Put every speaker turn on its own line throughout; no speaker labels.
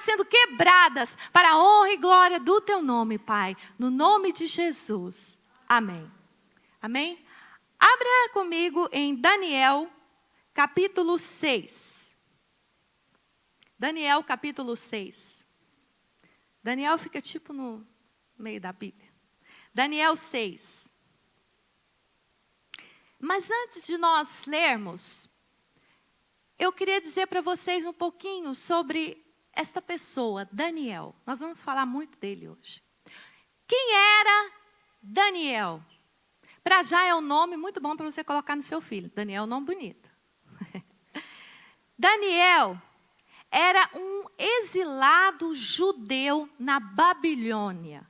sendo quebradas para a honra e glória do teu nome, Pai. No nome de Jesus. Amém. Amém? Abra comigo em Daniel, capítulo 6. Daniel, capítulo 6. Daniel fica tipo no meio da Bíblia. Daniel 6. Mas antes de nós lermos, eu queria dizer para vocês um pouquinho sobre esta pessoa, Daniel. Nós vamos falar muito dele hoje. Quem era Daniel? Para já é um nome muito bom para você colocar no seu filho. Daniel é um nome bonito. Daniel era um exilado judeu na Babilônia.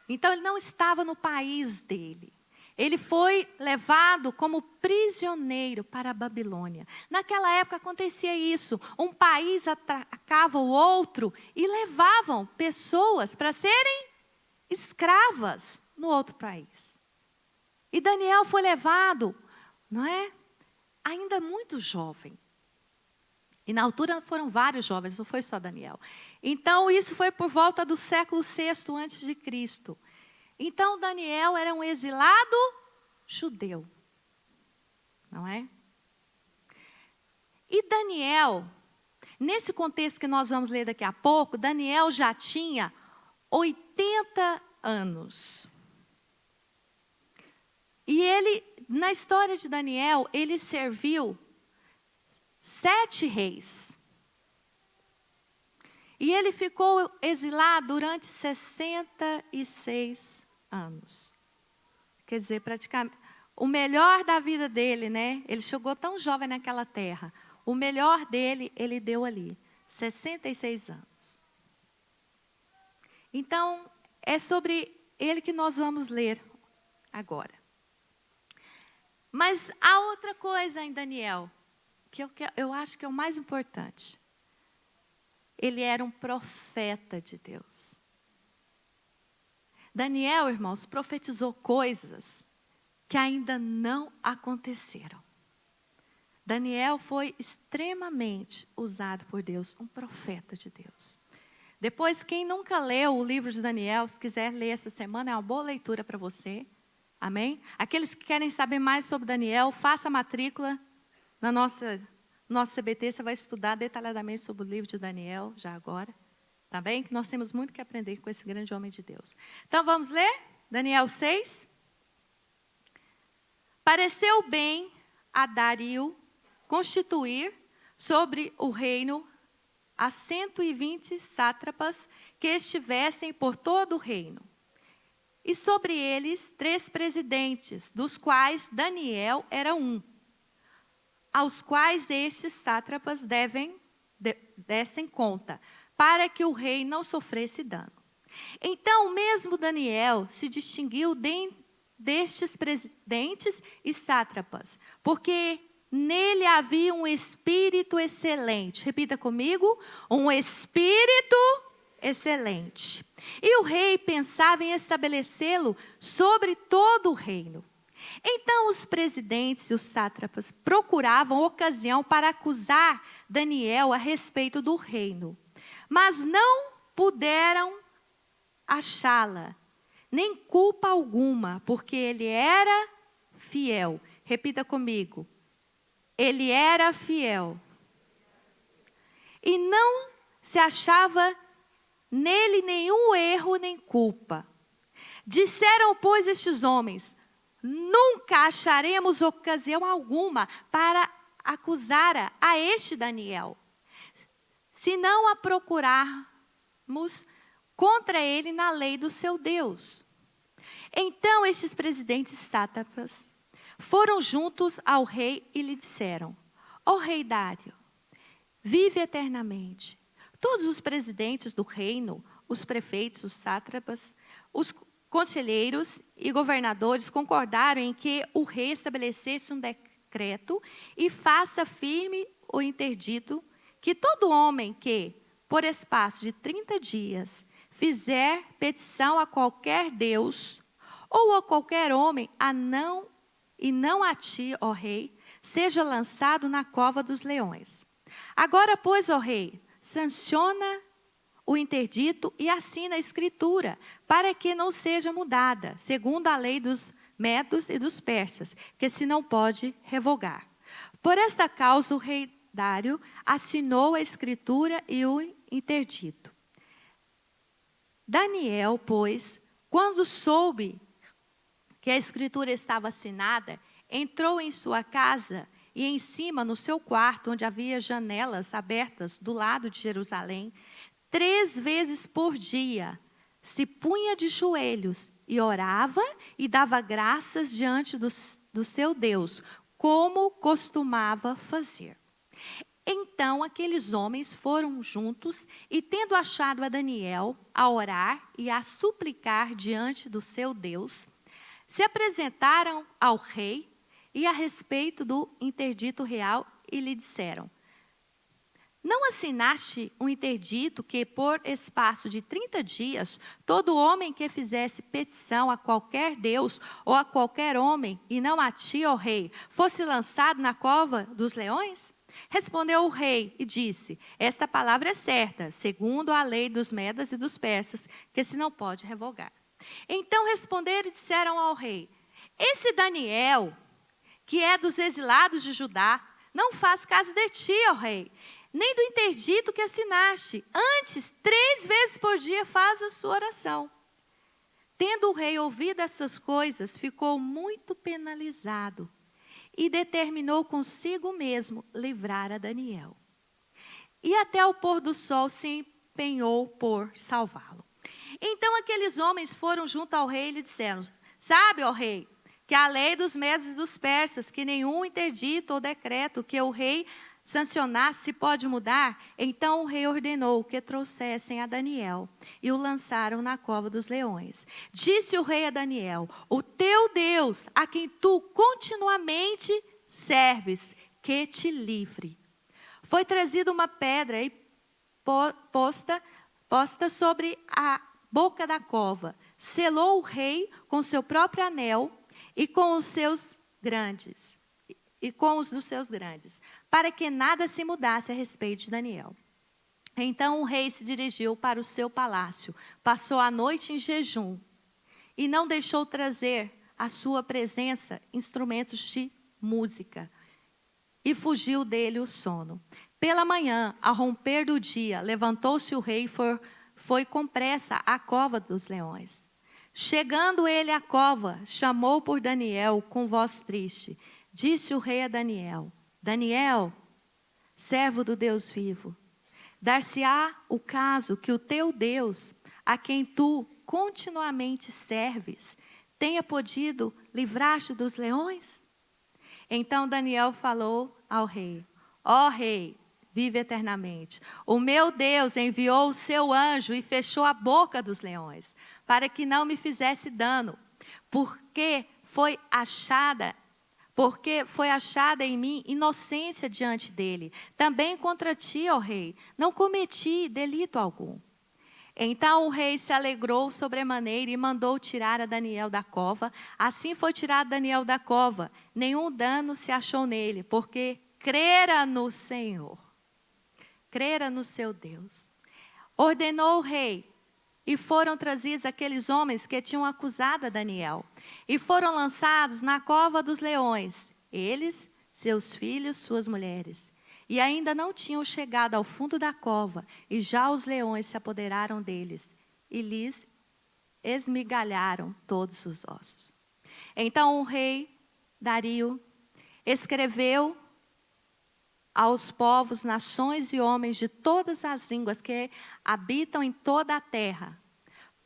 Então ele não estava no país dele. Ele foi levado como prisioneiro para a Babilônia. Naquela época acontecia isso. Um país atacava o outro e levavam pessoas para serem escravas no outro país. E Daniel foi levado, não é? Ainda muito jovem. E na altura foram vários jovens, não foi só Daniel. Então isso foi por volta do século VI a.C. Então, Daniel era um exilado judeu, não é? E Daniel, nesse contexto que nós vamos ler daqui a pouco, Daniel já tinha 80 anos. E ele, na história de Daniel, ele serviu 7 reis. E ele ficou exilado durante 66 anos. Quer dizer, praticamente, o melhor da vida dele, né? Ele chegou tão jovem naquela terra. O melhor dele, ele deu ali, 66 anos. Então, é sobre ele que nós vamos ler agora. Mas há outra coisa em Daniel, que eu acho que é o mais importante. Ele era um profeta de Deus. Daniel, irmãos, profetizou coisas que ainda não aconteceram. Daniel foi extremamente usado por Deus, um profeta de Deus. Depois, quem nunca leu o livro de Daniel, se quiser ler essa semana, é uma boa leitura para você. Amém? Aqueles que querem saber mais sobre Daniel, faça a matrícula na nosso CBT, você vai estudar detalhadamente sobre o livro de Daniel, já agora. Tá bem? Que nós temos muito que aprender com esse grande homem de Deus. Então, vamos ler? Daniel 6. Pareceu bem a Dario constituir sobre o reino a 120 sátrapas que estivessem por todo o reino. E sobre eles 3 presidentes, dos quais Daniel era um, aos quais estes sátrapas dessem conta, para que o rei não sofresse dano. Então, mesmo Daniel se distinguiu destes presidentes e sátrapas, porque nele havia um espírito excelente. Repita comigo, um espírito excelente. E o rei pensava em estabelecê-lo sobre todo o reino. Então os presidentes e os sátrapas procuravam ocasião para acusar Daniel a respeito do reino, mas não puderam achá-la, nem culpa alguma, porque ele era fiel. Repita comigo, ele era fiel. E não se achava nele nenhum erro nem culpa. Disseram, pois, estes homens: nunca acharemos ocasião alguma para acusar a este Daniel, se não a procurarmos contra ele na lei do seu Deus. Então estes presidentes sátrapas foram juntos ao rei e lhe disseram: ó rei Dário, vive eternamente. Todos os presidentes do reino, os prefeitos, os sátrapas, os conselheiros e governadores concordaram em que o rei estabelecesse um decreto e faça firme o interdito que todo homem que, por espaço de 30 dias, fizer petição a qualquer Deus ou a qualquer homem, não a ti, ó rei, seja lançado na cova dos leões. Agora, pois, ó rei, sanciona o interdito e assina a escritura, para que não seja mudada, segundo a lei dos medos e dos persas, que se não pode revogar. Por esta causa, o rei Dário assinou a escritura e o interdito. Daniel, pois, quando soube que a escritura estava assinada, entrou em sua casa e em cima, no seu quarto, onde havia janelas abertas do lado de Jerusalém, 3 vezes por dia, se punha de joelhos e orava e dava graças diante do seu Deus, como costumava fazer. Então aqueles homens foram juntos e, tendo achado a Daniel a orar e a suplicar diante do seu Deus, se apresentaram ao rei e a respeito do interdito real e lhe disseram: não assinaste um interdito que, por espaço de 30 dias, todo homem que fizesse petição a qualquer Deus ou a qualquer homem, e não a ti, ó rei, fosse lançado na cova dos leões? Respondeu o rei e disse: esta palavra é certa, segundo a lei dos medas e dos persas, que se não pode revogar. Então responderam e disseram ao rei: esse Daniel, que é dos exilados de Judá, não faz caso de ti, ó rei, nem do interdito que assinaste. Antes, 3 vezes por dia faz a sua oração. Tendo o rei ouvido essas coisas, ficou muito penalizado e determinou consigo mesmo livrar a Daniel. E até o pôr do sol se empenhou por salvá-lo. Então aqueles homens foram junto ao rei e lhe disseram: sabe, ó rei, que a lei dos medos e dos persas, que nenhum interdito ou decreto que o rei sancionasse se pode mudar. Então o rei ordenou que trouxessem a Daniel e o lançaram na cova dos leões. Disse o rei a Daniel: o teu Deus, a quem tu continuamente serves, que te livre. Foi trazida uma pedra e posta sobre a boca da cova. Selou o rei com seu próprio anel e com os seus grandes, e com os dos seus grandes, para que nada se mudasse a respeito de Daniel. Então o rei se dirigiu para o seu palácio, passou a noite em jejum, e não deixou trazer à sua presença instrumentos de música, e fugiu dele o sono. Pela manhã, ao romper do dia, levantou-se o rei e foi com pressa à cova dos leões. Chegando ele à cova, chamou por Daniel com voz triste. Disse o rei a Daniel: Daniel, servo do Deus vivo, dar-se-á o caso que o teu Deus, a quem tu continuamente serves, tenha podido livrar-te dos leões? Então Daniel falou ao rei: ó rei, vive eternamente. O meu Deus enviou o seu anjo e fechou a boca dos leões, para que não me fizesse dano, porque foi achada em mim inocência diante dele. Também contra ti, ó rei, não cometi delito algum. Então o rei se alegrou sobremaneira e mandou tirar a Daniel da cova. Assim foi tirado Daniel da cova. Nenhum dano se achou nele, porque crera no Senhor. Crera no seu Deus. Ordenou o rei, e foram trazidos aqueles homens que tinham acusado a Daniel. E foram lançados na cova dos leões, eles, seus filhos, suas mulheres. E ainda não tinham chegado ao fundo da cova, e já os leões se apoderaram deles, e lhes esmigalharam todos os ossos. Então o rei Dario escreveu aos povos, nações e homens de todas as línguas que habitam em toda a terra: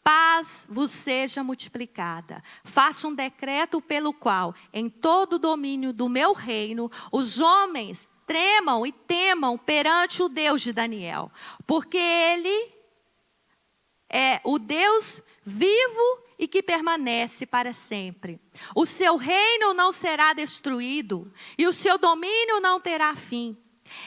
paz vos seja multiplicada. Faça um decreto pelo qual, em todo o domínio do meu reino, os homens tremam e temam perante o Deus de Daniel, porque ele é o Deus vivo e que permanece para sempre. O seu reino não será destruído e o seu domínio não terá fim.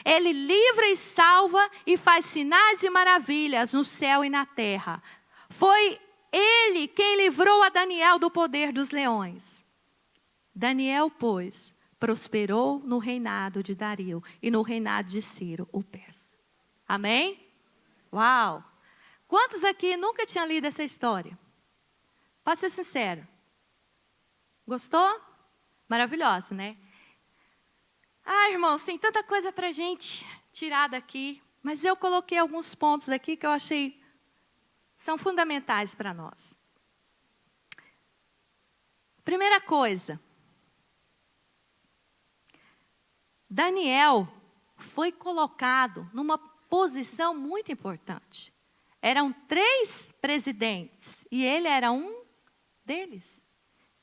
Ele livra e salva e faz sinais e maravilhas no céu e na terra. Foi ele quem livrou a Daniel do poder dos leões. Daniel, pois, prosperou no reinado de Dario e no reinado de Ciro, o persa. Amém? Uau! Quantos aqui nunca tinham lido essa história? Pode ser sincero. Gostou? Maravilhosa, né? Ah, irmãos, tem tanta coisa para a gente tirar daqui, mas eu coloquei alguns pontos aqui que eu achei são fundamentais para nós. Primeira coisa, Daniel foi colocado numa posição muito importante. Eram 3 presidentes e ele era um deles.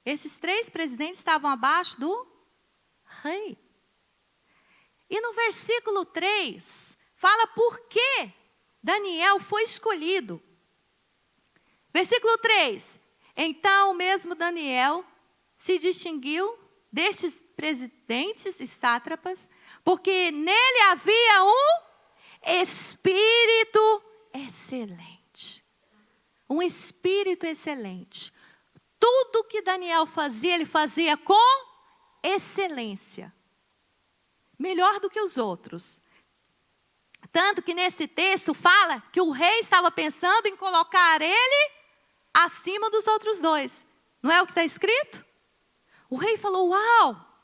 Esses 3 presidentes estavam abaixo do rei. E no versículo 3, fala por que Daniel foi escolhido. Versículo 3. Então, o mesmo Daniel se distinguiu destes presidentes e sátrapas, porque nele havia um espírito excelente. Um espírito excelente. Tudo que Daniel fazia, ele fazia com excelência. Melhor do que os outros. Tanto que nesse texto fala que o rei estava pensando em colocar ele acima dos outros 2. Não é o que está escrito? O rei falou, uau,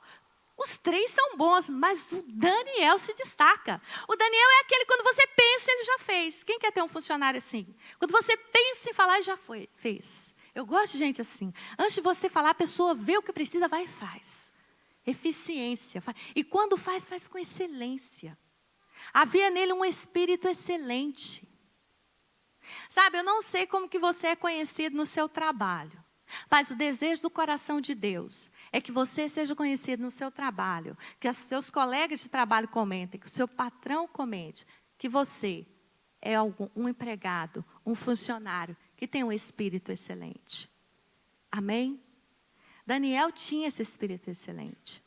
os 3 são bons, mas o Daniel se destaca. O Daniel é aquele, quando você pensa, ele já fez. Quem quer ter um funcionário assim? Quando você pensa em falar, ele já fez. Eu gosto de gente assim. Antes de você falar, a pessoa vê o que precisa, vai e faz. Eficiência. E quando faz, faz com excelência. Havia nele um espírito excelente. Sabe, eu não sei como que você é conhecido no seu trabalho. Mas o desejo do coração de Deus é que você seja conhecido no seu trabalho, que os seus colegas de trabalho comentem, que o seu patrão comente, que você é um empregado, um funcionário que tem um espírito excelente. Amém? Daniel tinha esse espírito excelente.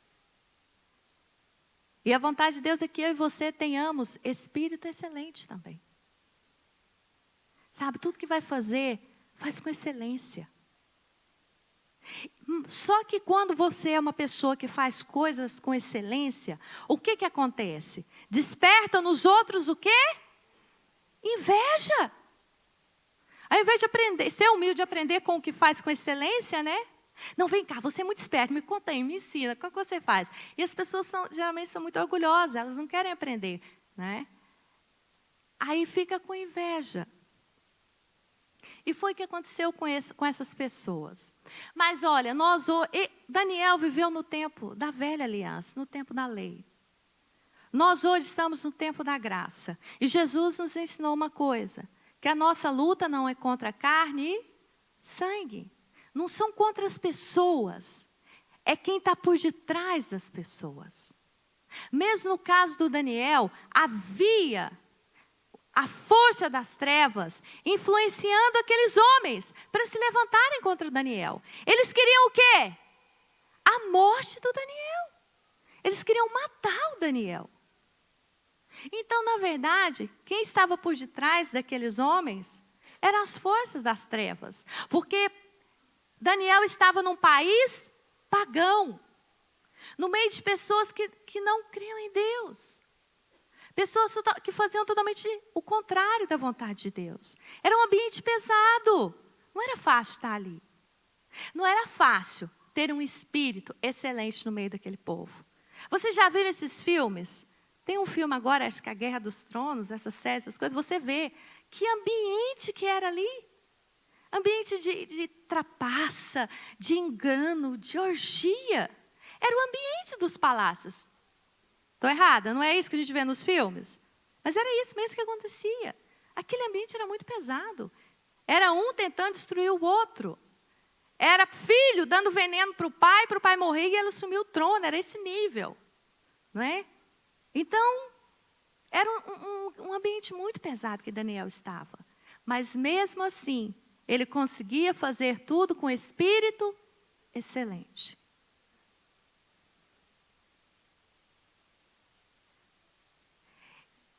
E a vontade de Deus é que eu e você tenhamos espírito excelente também. Sabe, tudo que vai fazer, faz com excelência. Só que quando você é uma pessoa que faz coisas com excelência, o que acontece? Desperta nos outros o quê? Inveja. Ao invés de aprender, ser humilde e aprender com o que faz com excelência, né? Não, vem cá, você é muito esperto, me conta aí, me ensina, qual que você faz? E as pessoas geralmente são muito orgulhosas, elas não querem aprender, né? Aí fica com inveja. E foi o que aconteceu com essas pessoas. Mas olha, Daniel viveu no tempo da velha aliança, no tempo da lei. Nós hoje estamos no tempo da graça. E Jesus nos ensinou uma coisa, que a nossa luta não é contra carne e sangue. Não são contra as pessoas, é quem está por detrás das pessoas. Mesmo no caso do Daniel, havia a força das trevas influenciando aqueles homens para se levantarem contra o Daniel. Eles queriam o quê? A morte do Daniel. Eles queriam matar o Daniel. Então, na verdade, quem estava por detrás daqueles homens eram as forças das trevas. Porque Daniel estava num país pagão, no meio de pessoas que não criam em Deus. Pessoas que faziam totalmente o contrário da vontade de Deus. Era um ambiente pesado. Não era fácil estar ali. Não era fácil ter um espírito excelente no meio daquele povo. Vocês já viram esses filmes? Tem um filme agora, acho que é a Guerra dos Tronos, essas séries, essas coisas. Você vê que ambiente que era ali. Ambiente de trapaça, de engano, de orgia. Era o ambiente dos palácios. Estou errada? Não é isso que a gente vê nos filmes? Mas era isso mesmo que acontecia. Aquele ambiente era muito pesado. Era um tentando destruir o outro. Era filho dando veneno para o pai morrer e ele assumir o trono. Era esse nível. Não é? Então, era um ambiente muito pesado que Daniel estava. Mas mesmo assim, ele conseguia fazer tudo com espírito excelente.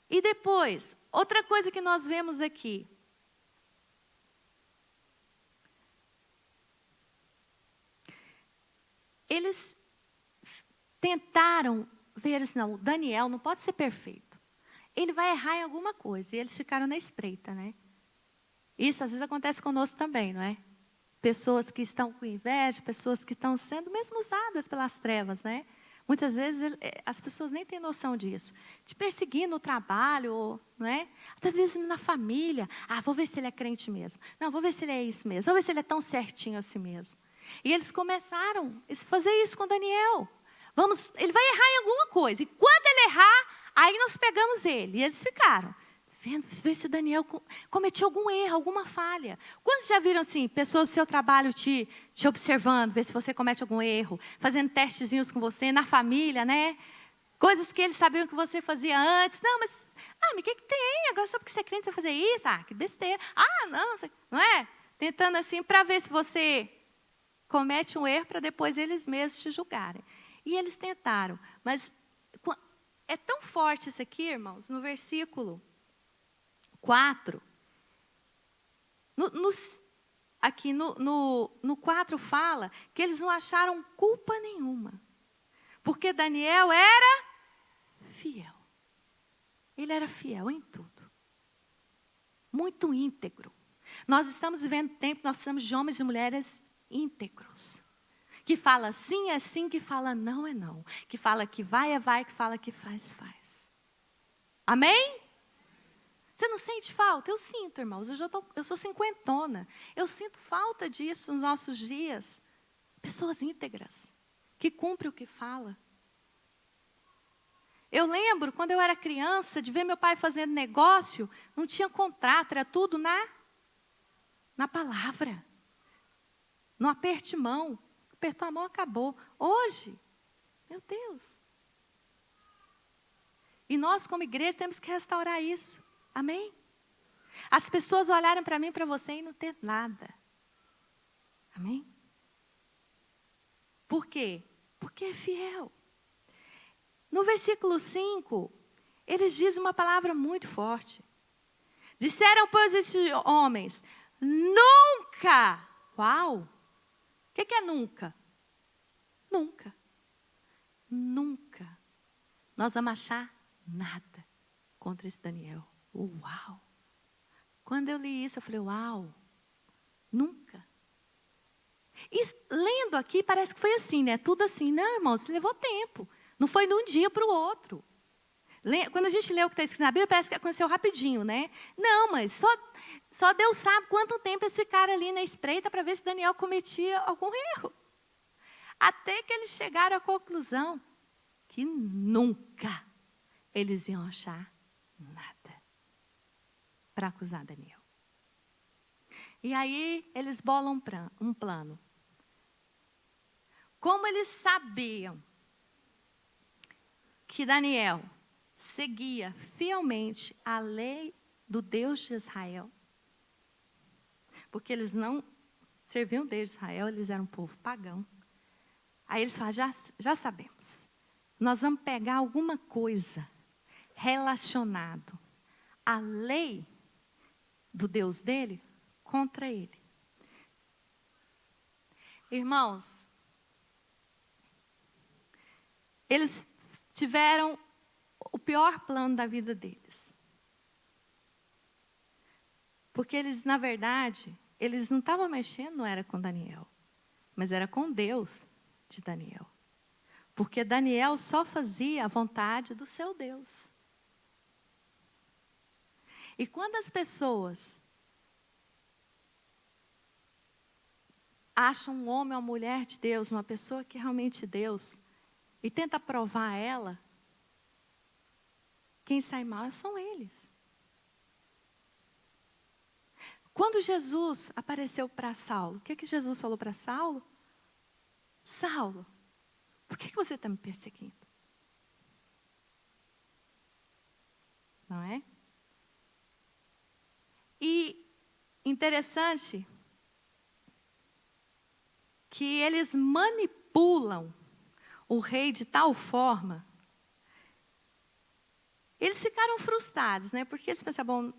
E depois, outra coisa que nós vemos aqui. Eles tentaram ver assim, não, o Daniel não pode ser perfeito. ele vai errar em alguma coisa. E eles ficaram na espreita, né? Isso às vezes acontece conosco também, não é? Pessoas que estão com inveja, pessoas que estão sendo mesmo usadas pelas trevas, né? Muitas vezes as pessoas nem têm noção disso. Te perseguir no trabalho, não é? Até mesmo na família. Ah, vou ver se ele é crente mesmo. Não, vou ver se ele é isso mesmo. Vou ver se ele é tão certinho assim mesmo. E eles começaram a fazer isso com Daniel. Ele vai errar em alguma coisa. E quando ele errar, aí nós pegamos ele. E eles ficaram vendo, ver se o Daniel cometeu algum erro, alguma falha. Quantos já viram assim, pessoas do seu trabalho te observando, ver se você comete algum erro, fazendo testezinhos com você, na família, né? Coisas que eles sabiam que você fazia antes. Não, mas o que tem? Agora só porque você é crente, você vai fazer isso? Ah, que besteira. Ah, não é? Tentando assim, para ver se você comete um erro, para depois eles mesmos te julgarem. E eles tentaram, mas é tão forte isso aqui, irmãos, no versículo 4. Aqui no 4 fala que eles não acharam culpa nenhuma. Porque Daniel era fiel. Ele era fiel em tudo. Muito íntegro. Nós estamos vivendo tempo, nós somos de homens e mulheres íntegros. Que fala sim é sim, que fala não é não. Que fala que vai é vai, que fala que faz, faz. Amém? Você não sente falta? Eu sinto, irmãos. Eu sou cinquentona. Eu sinto falta disso nos nossos dias. Pessoas íntegras, que cumprem o que fala. Eu lembro, quando eu era criança, de ver meu pai fazendo negócio, não tinha contrato, era tudo na palavra. No aperte de mão. Apertou a mão, acabou. Hoje, meu Deus. E nós, como igreja, temos que restaurar isso. Amém? As pessoas olharem para mim e para você e não ter nada. Amém? Por quê? Porque é fiel. No versículo 5, eles dizem uma palavra muito forte. Disseram, pois, esses homens, nunca. Uau! O que é nunca? Nunca. Nunca. Nós vamos achar nada contra esse Daniel. Uau! Quando eu li isso, eu falei, uau! Nunca. E lendo aqui, parece que foi assim, né? Tudo assim. Não, irmão, isso levou tempo. Não foi de um dia para o outro. Quando a gente lê o que está escrito na Bíblia, parece que aconteceu rapidinho, né? Não, mas só Deus sabe quanto tempo eles ficaram ali na espreita para ver se Daniel cometia algum erro. Até que eles chegaram à conclusão que nunca eles iam achar nada para acusar Daniel. E aí eles bolam um plano. Como eles sabiam que Daniel seguia fielmente a lei do Deus de Israel, porque eles não serviam o Deus de Israel, eles eram um povo pagão. Aí eles falam, já sabemos, nós vamos pegar alguma coisa relacionado à lei do Deus dele contra ele. Irmãos, eles tiveram o pior plano da vida deles. Porque eles, na verdade, eles não estavam mexendo, não era com Daniel, mas era com Deus de Daniel. Porque Daniel só fazia a vontade do seu Deus. E quando as pessoas acham um homem ou uma mulher de Deus, uma pessoa que é realmente Deus, e tenta provar ela, quem sai mal são eles. Quando Jesus apareceu para Saulo, o que Jesus falou para Saulo? Saulo, por que você está me perseguindo? Não é? E interessante que eles manipulam o rei de tal forma. Eles ficaram frustrados, né? Porque eles pensavam, bom,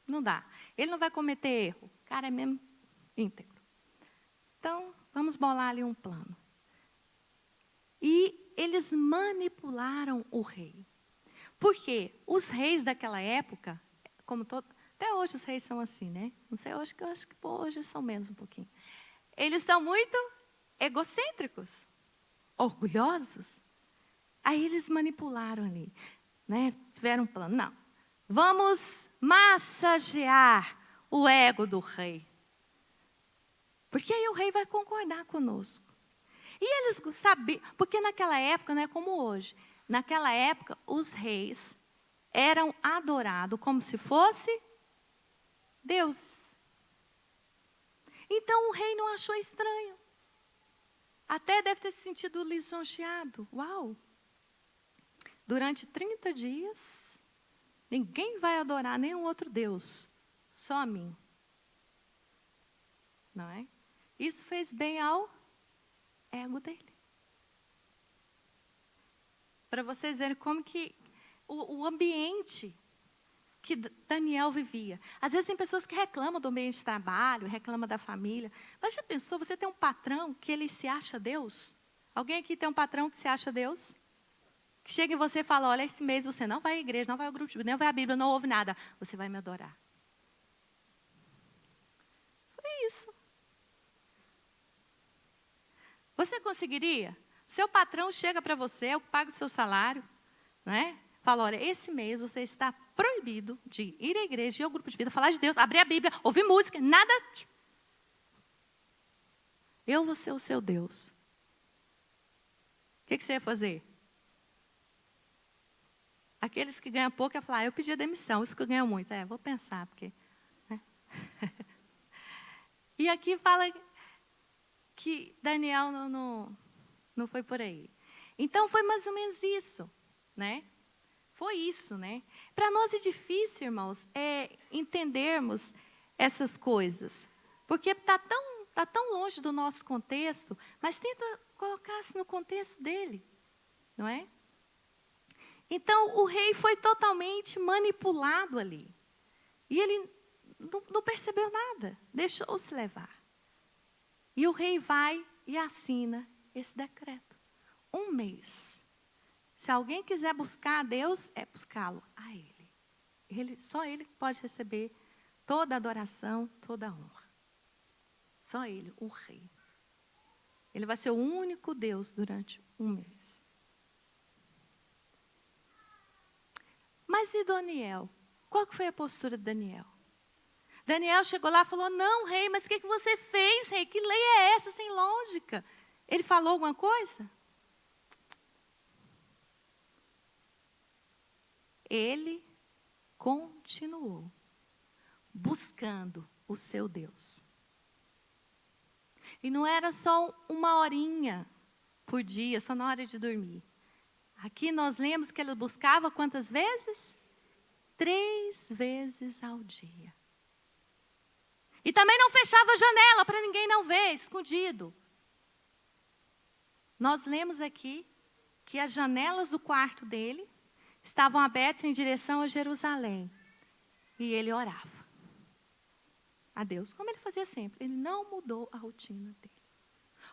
não dá. Ele não vai cometer erro. O cara é mesmo íntegro. Então, vamos bolar ali um plano. E eles manipularam o rei. Porque os reis daquela época, até hoje os reis são assim, né? Não sei, eu acho que hoje são menos um pouquinho. Eles são muito egocêntricos, orgulhosos. Aí eles manipularam ali, né? Tiveram um plano. Não, vamos massagear o ego do rei. Porque aí o rei vai concordar conosco. E eles sabiam, porque naquela época não é como hoje. Naquela época, os reis eram adorados como se fossem deuses. Então o rei não achou estranho. Até deve ter se sentido lisonjeado. Uau! Durante 30 dias, ninguém vai adorar nenhum outro Deus, só a mim. Não é? Isso fez bem ao ego dele. Para vocês verem como que o ambiente que Daniel vivia. Às vezes tem pessoas que reclamam do ambiente de trabalho, reclamam da família. Mas já pensou, você tem um patrão que ele se acha Deus? Alguém aqui tem um patrão que se acha Deus? Que chega em você e fala, olha, esse mês você não vai à igreja, não vai ao grupo de vida, não vai à Bíblia, não ouve nada. Você vai me adorar. Foi isso. Você conseguiria? Seu patrão chega para você, eu pago o seu salário, não é? Fala, olha, esse mês você está proibido de ir à igreja, ir ao grupo de vida, falar de Deus, abrir a Bíblia, ouvir música, nada. Eu vou ser o seu Deus. O que você ia fazer? Aqueles que ganham pouco, ia falar, eu pedi a demissão, os que ganham muito. Vou pensar, porque... Né? E aqui fala que Daniel não foi por aí. Então, foi mais ou menos isso, né? Foi isso, né? Para nós é difícil, irmãos, entendermos essas coisas. Porque está tão longe do nosso contexto, mas tenta colocar-se no contexto dele, não é? Então, o rei foi totalmente manipulado ali. E ele não percebeu nada, deixou-se levar. E o rei vai e assina esse decreto. 1 mês. Se alguém quiser buscar a Deus, é buscá-lo a Ele. Só Ele pode receber toda a adoração, toda a honra. Só Ele, o rei. Ele vai ser o único Deus durante 1 mês. Mas e Daniel? Qual que foi a postura de Daniel? Daniel chegou lá e falou, não, rei, mas o que você fez, rei? Que lei é essa, sem lógica? Ele falou alguma coisa? Ele continuou buscando o seu Deus. E não era só 1 horinha por dia, só na hora de dormir. Aqui nós lemos que ele buscava quantas vezes? 3 vezes ao dia. E também não fechava a janela para ninguém não ver, escondido. Nós lemos aqui que as janelas do quarto dele estavam abertas em direção a Jerusalém. E ele orava a Deus, como ele fazia sempre. Ele não mudou a rotina dele.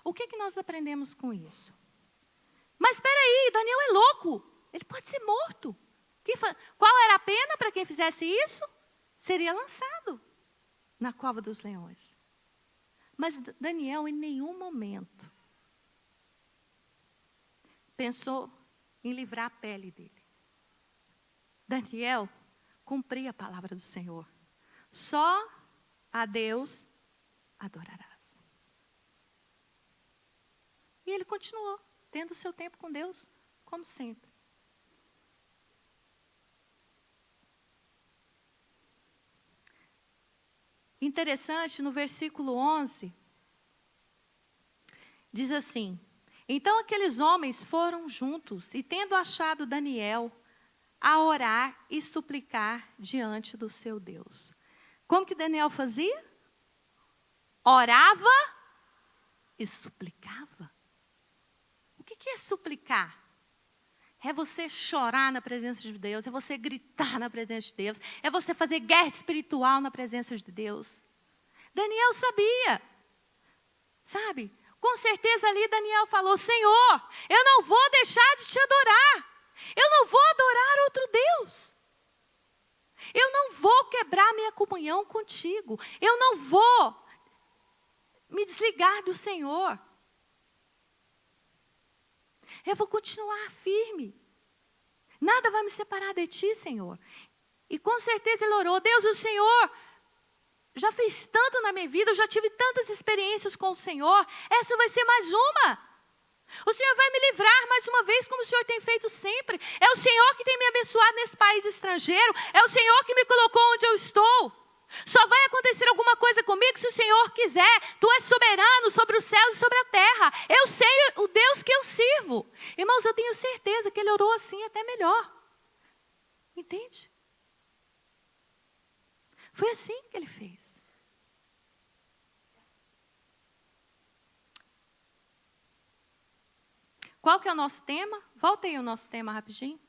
O que nós aprendemos com isso? Mas espera aí, Daniel é louco. Ele pode ser morto. Qual era a pena para quem fizesse isso? Seria lançado na cova dos leões. Mas Daniel, em nenhum momento, pensou em livrar a pele dele. Daniel cumpria a palavra do Senhor. Só a Deus adorarás. E ele continuou, tendo o seu tempo com Deus, como sempre. Interessante, no versículo 11, diz assim, então aqueles homens foram juntos, e tendo achado Daniel, a orar e suplicar diante do seu Deus. Como que Daniel fazia? Orava e suplicava. O que é suplicar? É você chorar na presença de Deus, é você gritar na presença de Deus, é você fazer guerra espiritual na presença de Deus. Daniel sabia, sabe? Com certeza ali Daniel falou, Senhor, eu não vou deixar de te adorar. Eu não vou adorar outro Deus. Eu não vou quebrar minha comunhão contigo. Eu não vou me desligar do Senhor. Eu vou continuar firme. Nada vai me separar de ti, Senhor. E com certeza ele orou: Deus, o Senhor já fez tanto na minha vida, eu já tive tantas experiências com o Senhor. Essa vai ser mais uma. O Senhor vai me livrar mais uma vez, como o Senhor tem feito sempre. É o Senhor que tem me abençoado nesse país estrangeiro. É o Senhor que me colocou onde eu estou. Só vai acontecer alguma coisa comigo se o Senhor quiser. Tu és soberano sobre os céus e sobre a terra. Eu sei o Deus que eu sirvo. Irmãos, eu tenho certeza que ele orou assim até melhor. Entende? Foi assim que ele fez. Qual que é o nosso tema? Volta aí o nosso tema rapidinho.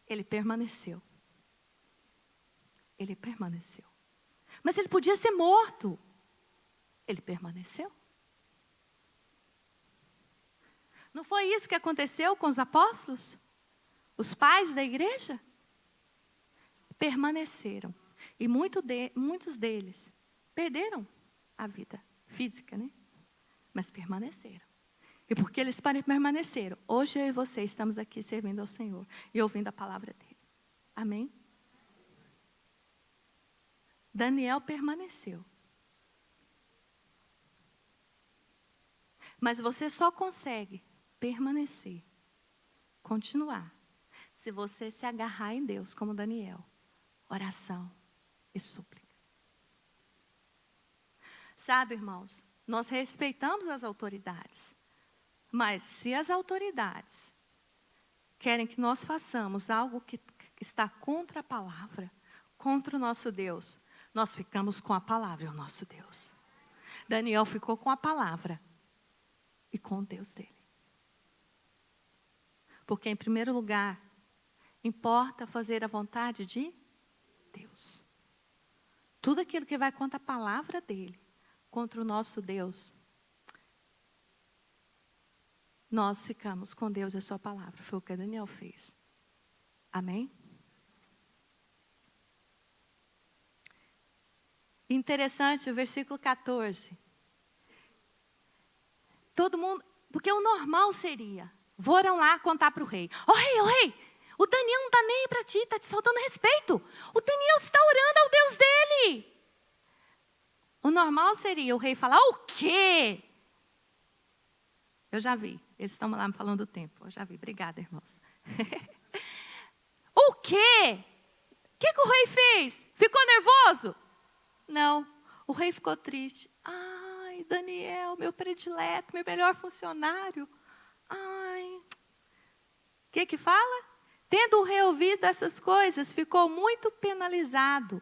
Ele permaneceu. Ele permaneceu. Mas ele podia ser morto. Ele permaneceu. Não foi isso que aconteceu com os apóstolos? Os pais da igreja? Permaneceram. E muitos deles perderam a vida física, né? Mas permaneceram. E porque eles permaneceram, hoje eu e você estamos aqui servindo ao Senhor e ouvindo a palavra dele. Amém? Daniel permaneceu. Mas você só consegue permanecer, continuar, se você se agarrar em Deus, como Daniel. Oração e súplica. Sabe, irmãos, nós respeitamos as autoridades. Mas se as autoridades querem que nós façamos algo que está contra a palavra, contra o nosso Deus, nós ficamos com a palavra e o nosso Deus. Daniel ficou com a palavra e com o Deus dele. Porque, em primeiro lugar, importa fazer a vontade de Deus. Tudo aquilo que vai contra a palavra dele, contra o nosso Deus, nós ficamos com Deus e a sua palavra. Foi o que Daniel fez. Amém? Interessante o versículo 14. Todo mundo, porque o normal seria, foram lá contar para o rei. Ô rei, o Daniel não está nem aí para ti, está te faltando respeito. O Daniel está orando ao Deus dele. O normal seria o rei falar: o quê? Eu já vi, eles estão lá me falando do tempo. Eu já vi, obrigada, irmãos. O quê? O que o rei fez? Ficou nervoso? Não, o rei ficou triste. Ai, Daniel, meu predileto, meu melhor funcionário. Ai, o que fala? Tendo o rei ouvido essas coisas, ficou muito penalizado.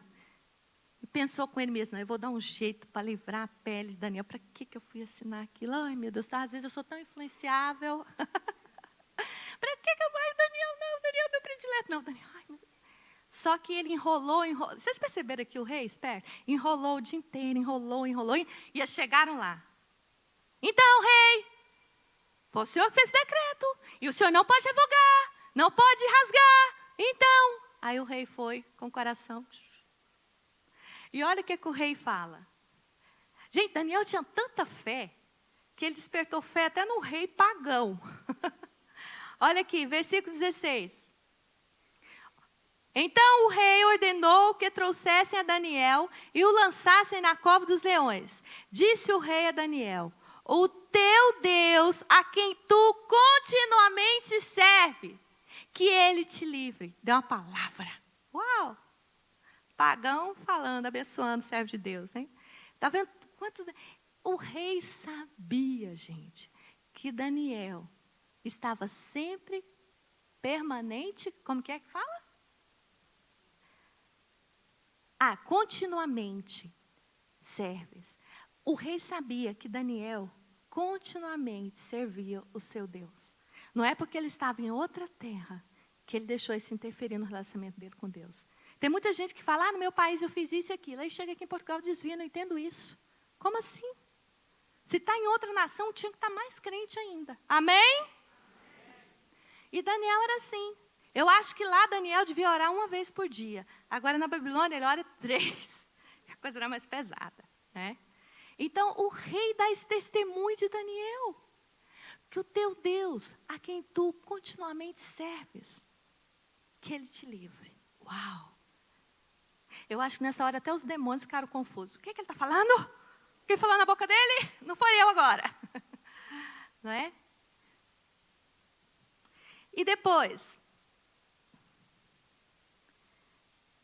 E pensou com ele mesmo: eu vou dar um jeito para livrar a pele de Daniel. Para que eu fui assinar aquilo? Ai, meu Deus, às vezes eu sou tão influenciável. Para que eu vou? Daniel, não, Daniel, meu predileto. Não, Daniel, ai, meu Deus. Só que ele enrolou. Vocês perceberam que o rei, esperto, enrolou o dia inteiro, enrolou, e chegaram lá. Então, rei, foi o senhor que fez o decreto, e o senhor não pode revogar, não pode rasgar. Então, aí o rei foi com o coração. E olha o que o rei fala. Gente, Daniel tinha tanta fé, que ele despertou fé até no rei pagão. Olha aqui, versículo 16. Então o rei ordenou que trouxessem a Daniel e o lançassem na cova dos leões. Disse o rei a Daniel: o teu Deus, a quem tu continuamente serve, que ele te livre. Deu uma palavra. Uau! Pagão falando, abençoando o servo de Deus, hein? Está vendo quanto? O rei sabia, gente, que Daniel estava sempre permanente. Como que fala? Continuamente serves. O rei sabia que Daniel continuamente servia o seu Deus. Não é porque ele estava em outra terra que ele deixou isso interferir no relacionamento dele com Deus. Tem muita gente que fala: no meu país eu fiz isso e aquilo. Aí chega aqui em Portugal e desvia, não entendo isso. Como assim? Se está em outra nação, tinha que estar mais crente ainda. Amém? E Daniel era assim. Eu acho que lá Daniel devia orar uma vez por dia. Agora na Babilônia ele ora 3. A coisa era mais pesada, né? Então o rei dá esse testemunho de Daniel. Que o teu Deus, a quem tu continuamente serves, que Ele te livre. Uau! Eu acho que nessa hora até os demônios ficaram confusos. O que ele está falando? Quem falou na boca dele? Não foi eu agora. Não é? E depois,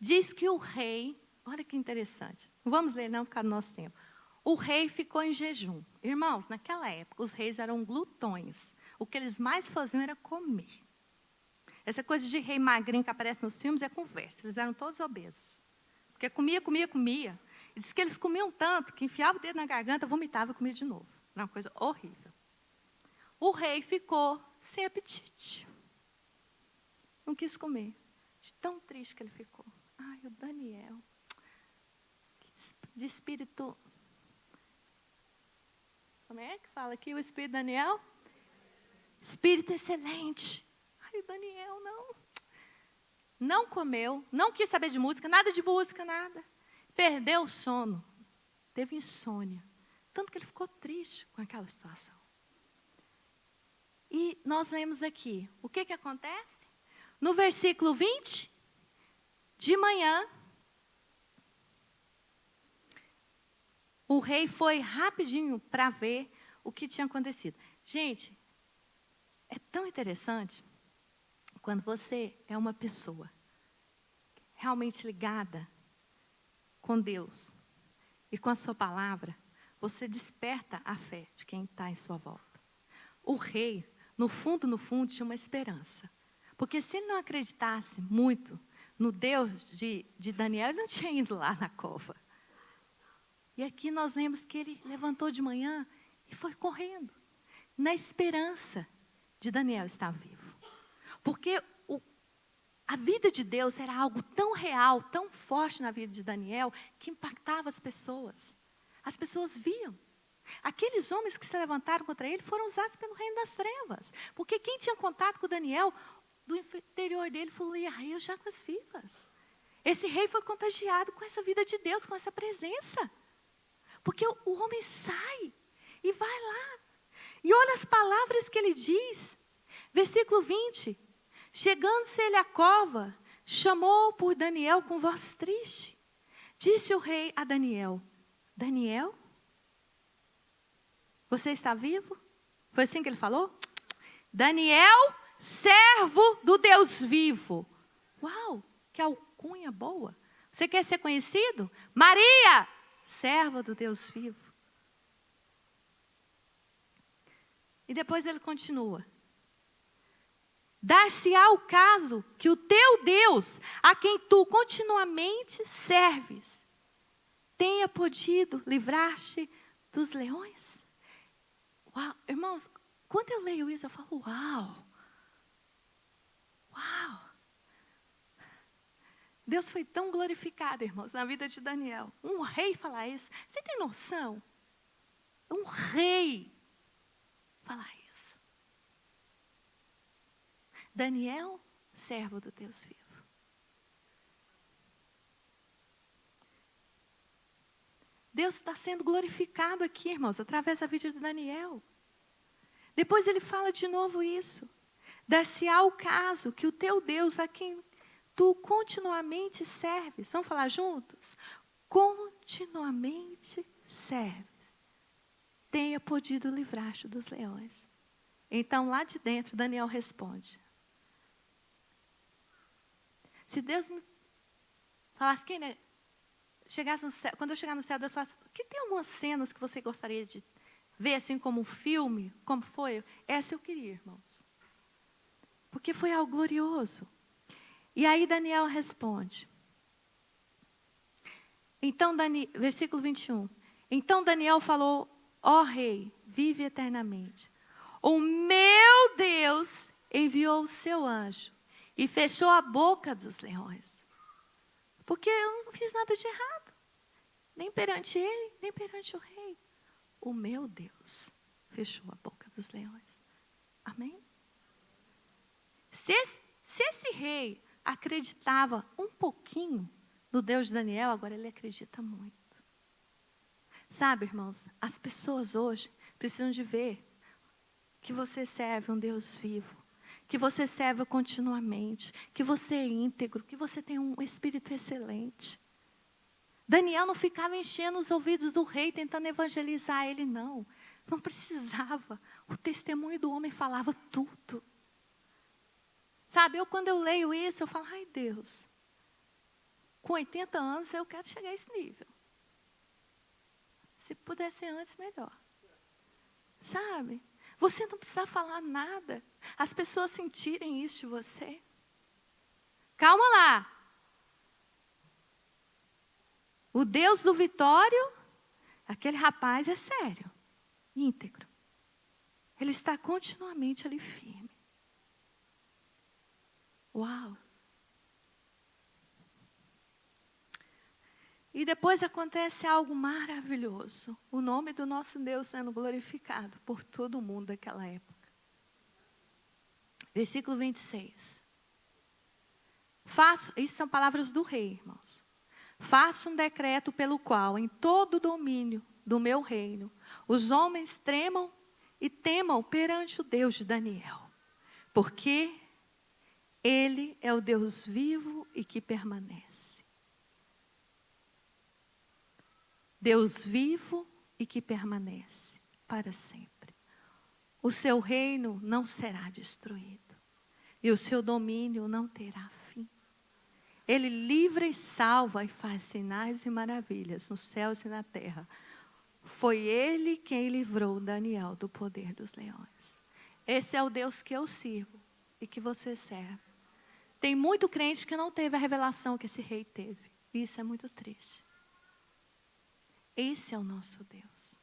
diz que o rei, olha que interessante, não vamos ler não por causa do nosso tempo. O rei ficou em jejum. Irmãos, naquela época, os reis eram glutões. O que eles mais faziam era comer. Essa coisa de rei magrinho que aparece nos filmes é conversa. Eles eram todos obesos. Porque comia. E diz que eles comiam tanto que enfiava o dedo na garganta, vomitava e comia de novo. Era uma coisa horrível. O rei ficou sem apetite. Não quis comer. De tão triste que ele ficou. Ai, o Daniel. De espírito... Como é que fala aqui o espírito de Daniel? Espírito excelente. Ai, o Daniel não comeu, não quis saber de música, nada. Perdeu o sono. Teve insônia. Tanto que ele ficou triste com aquela situação. E nós lemos aqui, o que acontece? No versículo 20, de manhã, o rei foi rapidinho para ver o que tinha acontecido. Gente, é tão interessante quando você é uma pessoa realmente ligada com Deus e com a sua palavra, você desperta a fé de quem está em sua volta. O rei, no fundo, tinha uma esperança. Porque se ele não acreditasse muito no Deus de Daniel, ele não tinha ido lá na cova. E aqui nós lemos que ele levantou de manhã e foi correndo, na esperança de Daniel estar vivo. Porque a vida de Deus era algo tão real, tão forte na vida de Daniel, que impactava as pessoas. As pessoas viam. Aqueles homens que se levantaram contra ele foram usados pelo reino das trevas. Porque quem tinha contato com Daniel, do interior dele, falou, e aí eu já com as vivas. Esse rei foi contagiado com essa vida de Deus, com essa presença. Porque o homem sai e vai lá. E olha as palavras que ele diz. Versículo 20. Chegando-se ele à cova, chamou por Daniel com voz triste. Disse o rei a Daniel, Daniel, você está vivo? Foi assim que ele falou? Daniel, servo do Deus vivo. Uau, que alcunha boa. Você quer ser conhecido? Maria, serva do Deus vivo. E depois ele continua. Dar-se-á o caso que o teu Deus, a quem tu continuamente serves, tenha podido livrar-te dos leões? Uau, irmãos, quando eu leio isso, eu falo, uau. Deus foi tão glorificado, irmãos, na vida de Daniel. Um rei falar isso, você tem noção? Um rei falar isso. Daniel, servo do Deus vivo. Deus está sendo glorificado aqui, irmãos, através da vida de Daniel. Depois ele fala de novo isso. Dar-se-á o caso que o teu Deus, a quem tu continuamente serves, vamos falar juntos? Continuamente serves, tenha podido livrar-te dos leões. Então, lá de dentro, Daniel responde. Se Deus me falasse, chegasse no céu, quando eu chegar no céu, Deus falasse, que tem algumas cenas que você gostaria de ver, assim como um filme, como foi? Essa eu queria, irmãos. Porque foi algo glorioso. E aí Daniel responde. Então, versículo 21. Então Daniel falou, ó rei, vive eternamente. O meu Deus enviou o seu anjo e fechou a boca dos leões. Porque eu não fiz nada de errado. Nem perante ele, nem perante o rei. o meu Deus fechou a boca dos leões. Amém? Se esse rei acreditava um pouquinho no Deus de Daniel, agora ele acredita muito. Sabe, irmãos, as pessoas hoje precisam de ver que você serve um Deus vivo, que você serve continuamente, que você é íntegro, que você tem um espírito excelente. Daniel não ficava enchendo os ouvidos do rei, tentando evangelizar ele, não. Não precisava. O testemunho do homem falava tudo. Sabe, quando eu leio isso, eu falo, ai Deus, com 80 anos eu quero chegar a esse nível. Se puder ser antes, melhor. Sabe? Você não precisa falar nada. As pessoas sentirem isso de você. Calma lá. O Deus do Vitório, aquele rapaz é sério, íntegro. Ele está continuamente ali firme. Uau! E depois acontece algo maravilhoso. O nome do nosso Deus sendo glorificado por todo mundo daquela época. Versículo 26. Isso são palavras do rei, irmãos. Faço um decreto pelo qual, em todo o domínio do meu reino, os homens tremam e temam perante o Deus de Daniel. Porque Ele é o Deus vivo e que permanece. Deus vivo e que permanece para sempre. O seu reino não será destruído. E o seu domínio não terá fim. Ele livra e salva e faz sinais e maravilhas nos céus e na terra. Foi Ele quem livrou Daniel do poder dos leões. Esse é o Deus que eu sirvo e que você serve. Tem muito crente que não teve a revelação que esse rei teve. E isso é muito triste. Esse é o nosso Deus.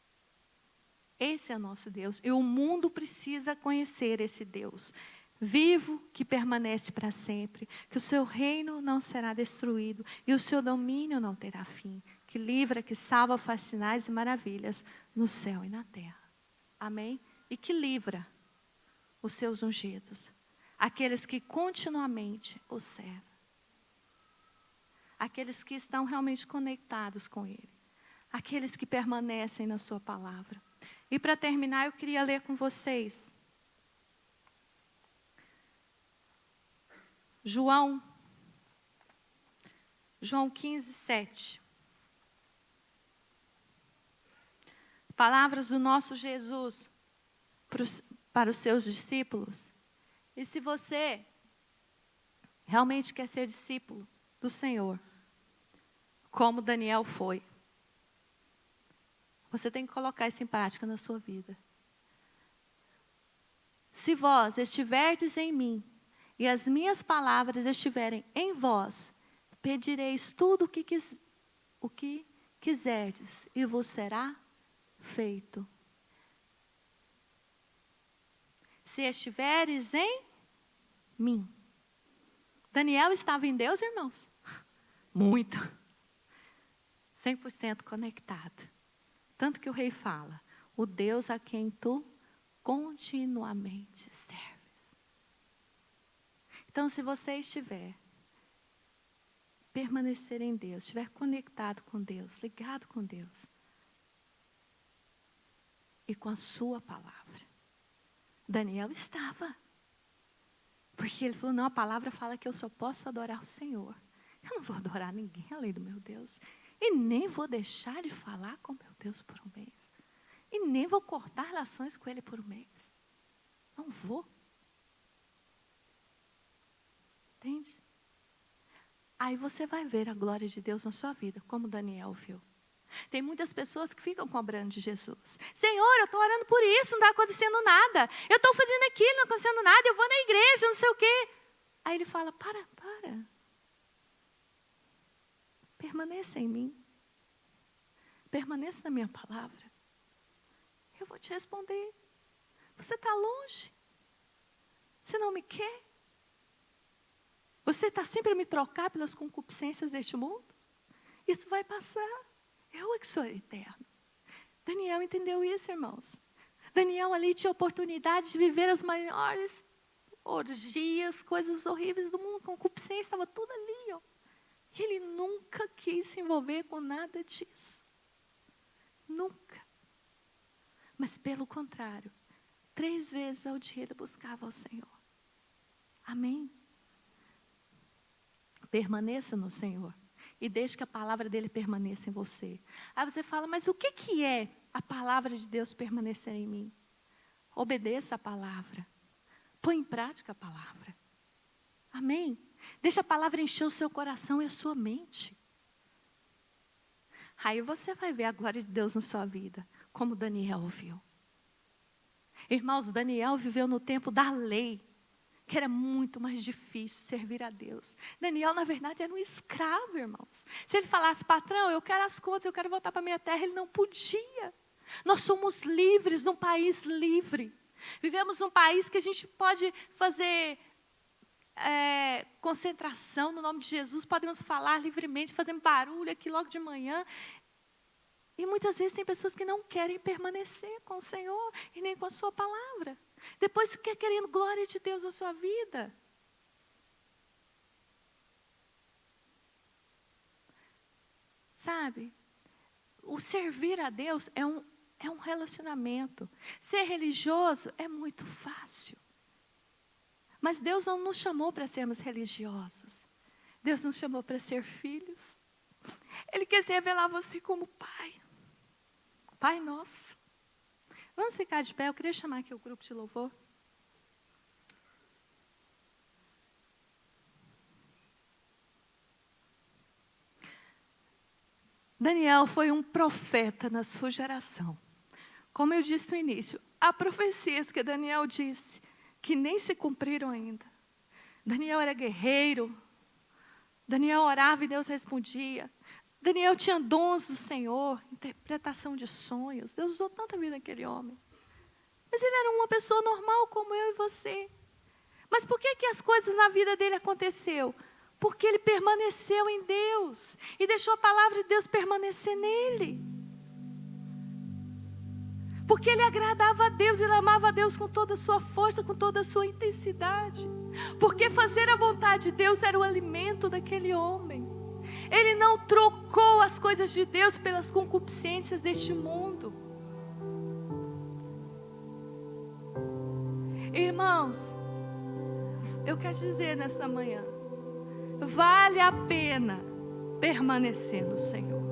Esse é o nosso Deus. E o mundo precisa conhecer esse Deus. Vivo, que permanece para sempre, que o seu reino não será destruído e o seu domínio não terá fim, que livra, que salva, faz sinais e maravilhas no céu e na terra. Amém? E que livra os seus ungidos, aqueles que continuamente o servem, aqueles que estão realmente conectados com Ele, aqueles que permanecem na sua palavra. E para terminar, eu queria ler com vocês João 15, 7. Palavras do nosso Jesus para os seus discípulos. E se você realmente quer ser discípulo do Senhor, como Daniel foi, você tem que colocar isso em prática na sua vida. Se vós estiverdes em mim, e as minhas palavras estiverem em vós, pedireis tudo o que quiserdes, e vos será feito. Se estiveres em mim. Daniel estava em Deus, irmãos? Muito. 100% conectado. Tanto que o rei fala, o Deus a quem tu continuamente serves. Então, se você permanecer em Deus, estiver conectado com Deus, ligado com Deus, e com a sua palavra. Daniel estava. Porque ele falou, não, a palavra fala que eu só posso adorar o Senhor. Eu não vou adorar ninguém além do meu Deus. E nem vou deixar de falar com meu Deus por um mês. E nem vou cortar relações com Ele por um mês. Não vou. Entende? Aí você vai ver a glória de Deus na sua vida, como Daniel viu. Tem muitas pessoas que ficam cobrando de Jesus. Senhor, eu estou orando por isso, não está acontecendo nada. Eu estou fazendo aquilo, não está acontecendo nada. Eu vou na igreja, não sei o quê. Aí ele fala, para. Permaneça em mim. Permaneça na minha palavra. Eu vou te responder. Você está longe. Você não me quer. Você está sempre a me trocar pelas concupiscências deste mundo. Isso vai passar. Eu é que sou eterno. Daniel entendeu isso, irmãos. Daniel ali tinha oportunidade de viver as maiores orgias, coisas horríveis do mundo. Concupiscência, estava tudo ali, ó. E ele nunca quis se envolver com nada disso. Nunca. Mas pelo contrário, 3 vezes ao dia ele buscava ao Senhor. Amém? Permaneça no Senhor. E deixe que a palavra dele permaneça em você. Aí você fala, mas o que é a palavra de Deus permanecer em mim? Obedeça a palavra. Põe em prática a palavra. Amém? Deixa a palavra encher o seu coração e a sua mente. Aí você vai ver a glória de Deus na sua vida, como Daniel viu. Irmãos, Daniel viveu no tempo da lei, que era muito mais difícil servir a Deus. Daniel, na verdade, era um escravo, irmãos. Se ele falasse, patrão, eu quero as contas, eu quero voltar para a minha terra, ele não podia. Nós somos livres, num país livre. Vivemos num país que a gente pode fazer concentração no nome de Jesus, podemos falar livremente, fazendo barulho aqui logo de manhã. E muitas vezes tem pessoas que não querem permanecer com o Senhor e nem com a sua palavra. Depois fica querendo glória de Deus na sua vida. Sabe? O servir a Deus é um relacionamento. Ser religioso é muito fácil. Mas Deus não nos chamou para sermos religiosos. Deus nos chamou para ser filhos. Ele quer revelar você como pai. Pai nosso. Vamos ficar de pé, eu queria chamar aqui o grupo de louvor. Daniel foi um profeta na sua geração. Como eu disse no início, há profecias que Daniel disse que nem se cumpriram ainda. Daniel era guerreiro. Daniel orava e Deus respondia. Daniel tinha dons do Senhor, interpretação de sonhos. Deus usou tanta vida naquele homem. Mas ele era uma pessoa normal como eu e você. Mas por que as coisas na vida dele aconteceram? Porque ele permaneceu em Deus e deixou a palavra de Deus permanecer nele. Porque ele agradava a Deus, ele amava a Deus com toda a sua força, com toda a sua intensidade. Porque fazer a vontade de Deus era o alimento daquele homem. Ele não trocou as coisas de Deus pelas concupiscências deste mundo. Irmãos, eu quero dizer nesta manhã, vale a pena permanecer no Senhor.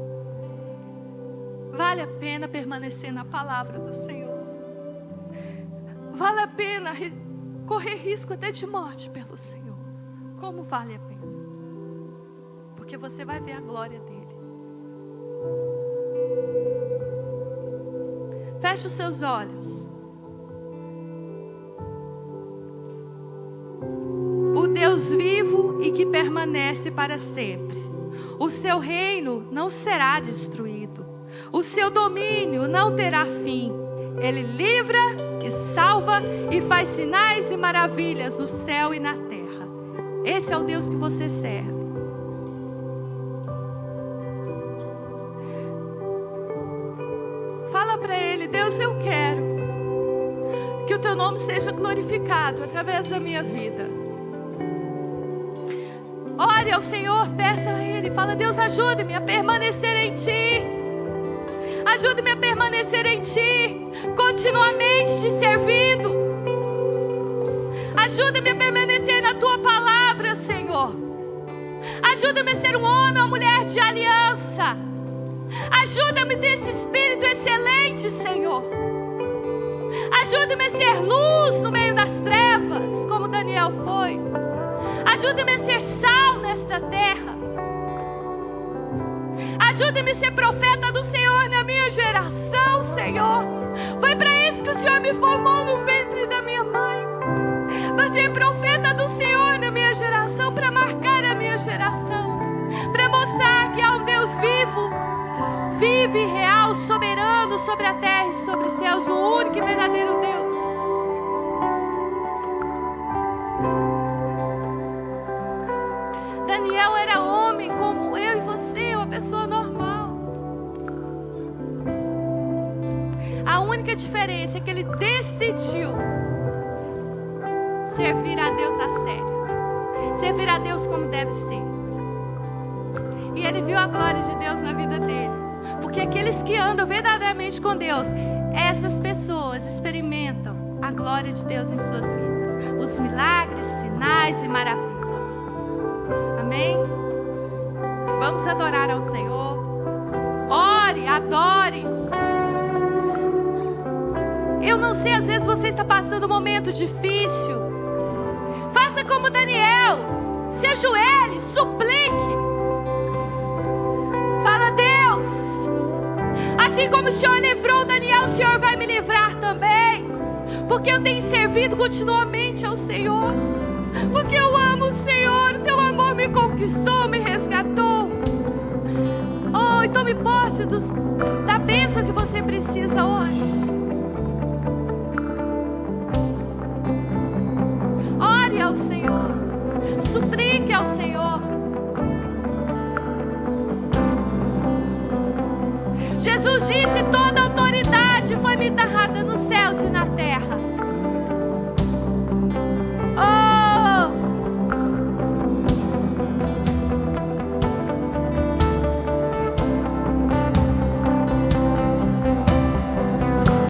Vale a pena permanecer na palavra do Senhor. Vale a pena correr risco até de morte pelo Senhor. Como vale a pena? Porque você vai ver a glória dele. Feche os seus olhos. O Deus vivo e que permanece para sempre. O seu reino não será destruído. O seu domínio não terá fim. Ele livra e salva e faz sinais e maravilhas no céu e na terra. Esse é o Deus que você serve. Fala para Ele, Deus, eu quero que o Teu nome seja glorificado através da minha vida. Ore ao Senhor, peça a Ele, fala, Deus, ajude-me a permanecer em Ti. Ajude-me a permanecer em Ti, continuamente Te servindo. Ajude-me a permanecer na Tua palavra, Senhor. Ajuda-me a ser um homem ou mulher de aliança. Ajuda-me a ter esse espírito excelente, Senhor. Ajuda-me a ser luz no meio das trevas, como Daniel foi. Ajuda-me a ser sal nesta terra. Ajuda-me a ser profeta do Senhor na minha geração, Senhor. Foi para isso que o Senhor me formou no ventre da minha mãe. Para ser profeta do Senhor na minha geração, para marcar a minha geração. Para mostrar que há um Deus vivo, vive, real, soberano sobre a terra e sobre os céus, o único e verdadeiro Deus. Daniel era homem como eu e você, uma pessoa normal. única diferença é que ele decidiu servir a Deus a sério, servir a Deus como deve ser. E ele viu a glória de Deus na vida dele. Porque aqueles que andam verdadeiramente com Deus, essas pessoas experimentam a glória de Deus em suas vidas, os milagres, sinais e maravilhas. Amém? Vamos adorar ao Senhor. Ore, adore. Eu não sei, às vezes você está passando um momento difícil. Faça como Daniel, se ajoelhe, suplique. Fala: Deus, assim como o Senhor livrou Daniel, o Senhor vai me livrar também. Porque eu tenho servido continuamente ao Senhor. Porque eu amo o Senhor, o teu amor me conquistou, me resgatou. Oh, e tome posse da bênção que você precisa hoje. Ore ao Senhor, suplique ao Senhor. Jesus disse: toda